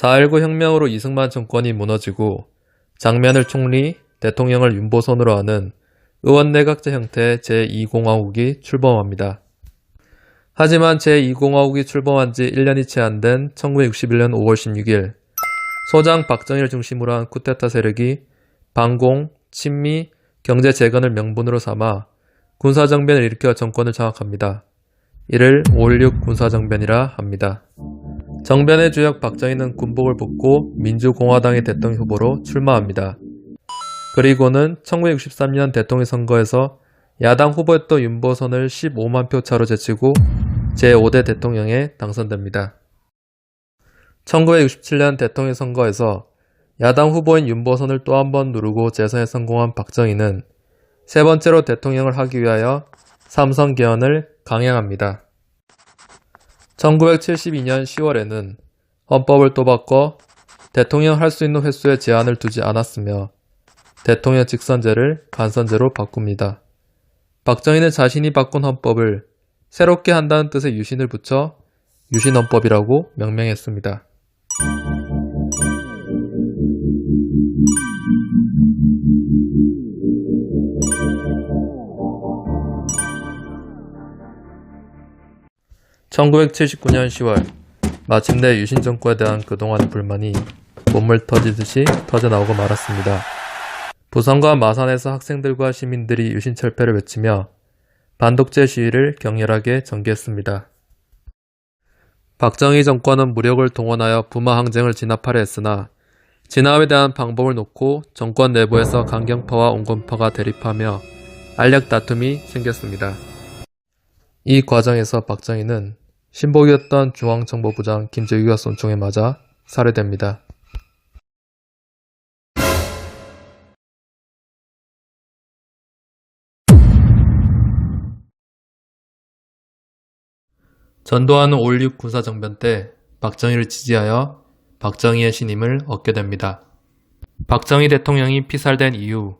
4.19 혁명으로 이승만 정권이 무너지고 장면을 총리, 대통령을 윤보선으로 하는 의원내각제 형태의 제2공화국이 출범합니다. 하지만 제2공화국이 출범한 지 1년이 채 안 된 1961년 5월 16일 소장 박정희를 중심으로 한 쿠데타 세력이 반공, 친미, 경제 재건을 명분으로 삼아 군사정변을 일으켜 정권을 장악합니다. 이를 5.16 군사정변이라 합니다. 정변의 주역 박정희는 군복을 벗고 민주공화당의 대통령 후보로 출마합니다. 그리고는 1963년 대통령 선거에서 야당 후보였던 윤보선을 15만 표 차로 제치고 제5대 대통령에 당선됩니다. 1967년 대통령 선거에서 야당 후보인 윤보선을 또 한 번 누르고 재선에 성공한 박정희는 세 번째로 대통령을 하기 위하여 삼선 개헌을 강행합니다. 1972년 10월에는 헌법을 또 바꿔 대통령 할 수 있는 횟수에 제한을 두지 않았으며 대통령 직선제를 간선제로 바꿉니다. 박정희는 자신이 바꾼 헌법을 새롭게 한다는 뜻의 유신을 붙여 유신헌법이라고 명명했습니다. (1979년 10월) 마침내 유신 정권에 대한 그동안의 불만이 못물 터지듯이 터져나오고 말았습니다. 부산과 마산에서 학생들과 시민들이 유신 철폐를 외치며 반독재 시위를 격렬하게 전개했습니다. 박정희 정권은 무력을 동원하여 부마 항쟁을 진압하려 했으나 진압에 대한 방법을 놓고 정권 내부에서 강경파와 온건파가 대립하며 알력 다툼이 생겼습니다. 이 과정에서 박정희는 신복이었던 중앙정보부장 김재규가 쏜총에 맞아 살해됩니다. 전두환은 5.16 군사정변 때 박정희를 지지하여 박정희의 신임을 얻게 됩니다. 박정희 대통령이 피살된 이후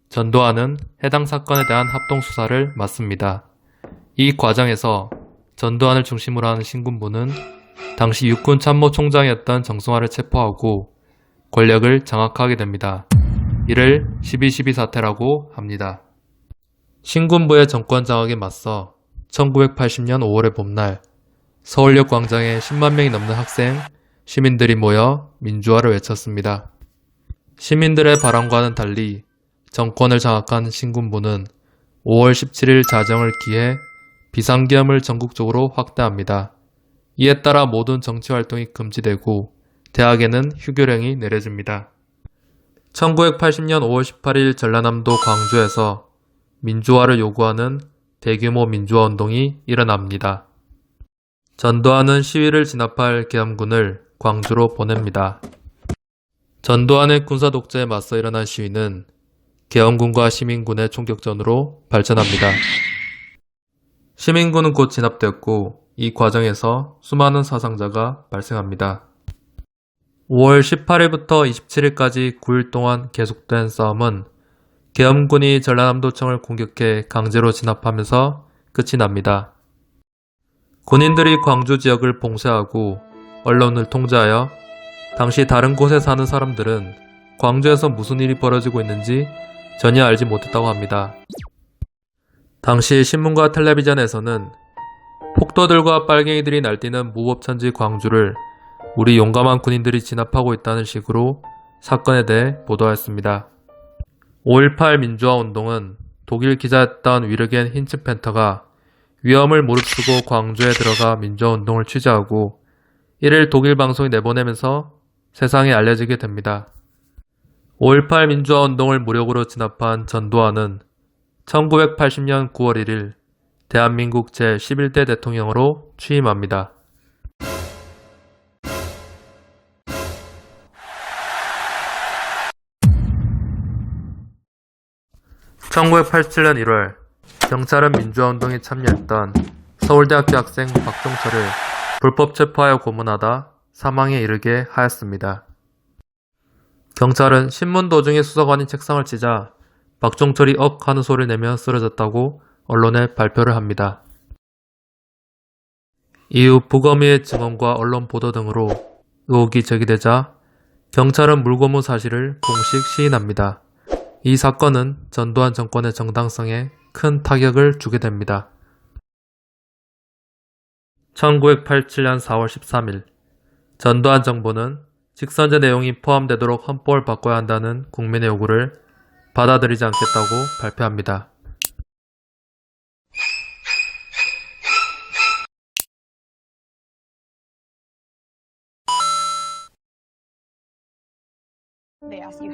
전두환은 해당 사건에 대한 합동수사를 맡습니다. 이 과정에서 전두환을 중심으로 하는 신군부는 당시 육군 참모총장이었던 정승화를 체포하고 권력을 장악하게 됩니다. 이를 12.12 사태라고 합니다. 신군부의 정권 장악에 맞서 1980년 5월의 봄날 서울역 광장에 10만 명이 넘는 학생, 시민들이 모여 민주화를 외쳤습니다. 시민들의 바람과는 달리 정권을 장악한 신군부는 5월 17일 자정을 기해 비상계엄을 전국적으로 확대합니다. 이에 따라 모든 정치활동이 금지되고 대학에는 휴교령이 내려집니다. 1980년 5월 18일 전라남도 광주에서 민주화를 요구하는 대규모 민주화 운동이 일어납니다. 전두환은 시위를 진압할 계엄군을 광주로 보냅니다. 전두환의 군사 독재에 맞서 일어난 시위는 계엄군과 시민군의 총격전으로 발전합니다. 시민군은 곧 진압되었고 이 과정에서 수많은 사상자가 발생합니다. 5월 18일부터 27일까지 9일 동안 계속된 싸움은 계엄군이 전라남도청을 공격해 강제로 진압하면서 끝이 납니다. 군인들이 광주 지역을 봉쇄하고 언론을 통제하여 당시 다른 곳에 사는 사람들은 광주에서 무슨 일이 벌어지고 있는지 전혀 알지 못했다고 합니다. 당시 신문과 텔레비전에서는 폭도들과 빨갱이들이 날뛰는 무법천지 광주를 우리 용감한 군인들이 진압하고 있다는 식으로 사건에 대해 보도하였습니다. 5.18 민주화 운동은 독일 기자였던 위르겐 힌츠펜터가 위험을 무릅쓰고 광주에 들어가 민주화 운동을 취재하고 이를 독일 방송에 내보내면서 세상에 알려지게 됩니다. 5.18 민주화 운동을 무력으로 진압한 전두환은 1980년 9월 1일 대한민국 제11대 대통령으로 취임합니다. 1987년 1월 경찰은 민주화운동에 참여했던 서울대학교 학생 박종철을 불법 체포하여 고문하다 사망에 이르게 하였습니다. 경찰은 신문 도중에 수사관이 책상을 치자 박종철이 억 하는 소리를 내며 쓰러졌다고 언론에 발표를 합니다. 이후 부검의의 증언과 언론 보도 등으로 의혹이 제기되자 경찰은 물고문 사실을 공식 시인합니다. 이 사건은 전두환 정권의 정당성에 큰 타격을 주게 됩니다. 1987년 4월 13일 전두환 정부는 직선제 내용이 포함되도록 헌법을 바꿔야 한다는 국민의 요구를 받아들이지 않겠다고 발표합니다.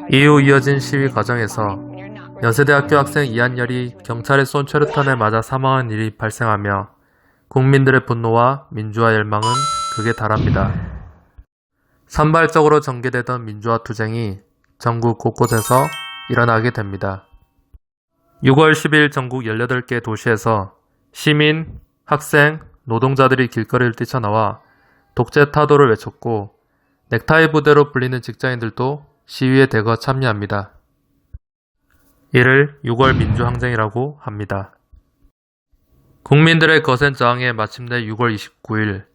이후 이어진 시위 과정에서 연세대학교 학생 이한열이 경찰의 쏜 최루탄에 맞아 사망한 일이 발생하며 국민들의 분노와 민주화 열망은 극에 달합니다. 산발적으로 전개되던 민주화 투쟁이 전국 곳곳에서 일어나게 됩니다. 6월 10일 전국 18개 도시에서 시민, 학생, 노동자들이 길거리를 뛰쳐나와 독재 타도를 외쳤고 넥타이 부대로 불리는 직장인들도 시위에 대거 참여합니다. 이를 6월 민주항쟁이라고 합니다. 국민들의 거센 저항에 마침내 6월 29일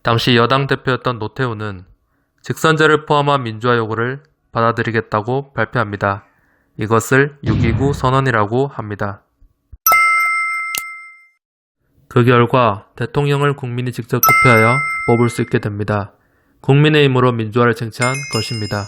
당시 여당 대표였던 노태우는 직선제를 포함한 민주화 요구를 받아들이겠다고 발표합니다. 이것을 6.29 선언이라고 합니다. 그 결과 대통령을 국민이 직접 투표하여 뽑을 수 있게 됩니다. 국민의 힘으로 민주화를 쟁취한 것입니다.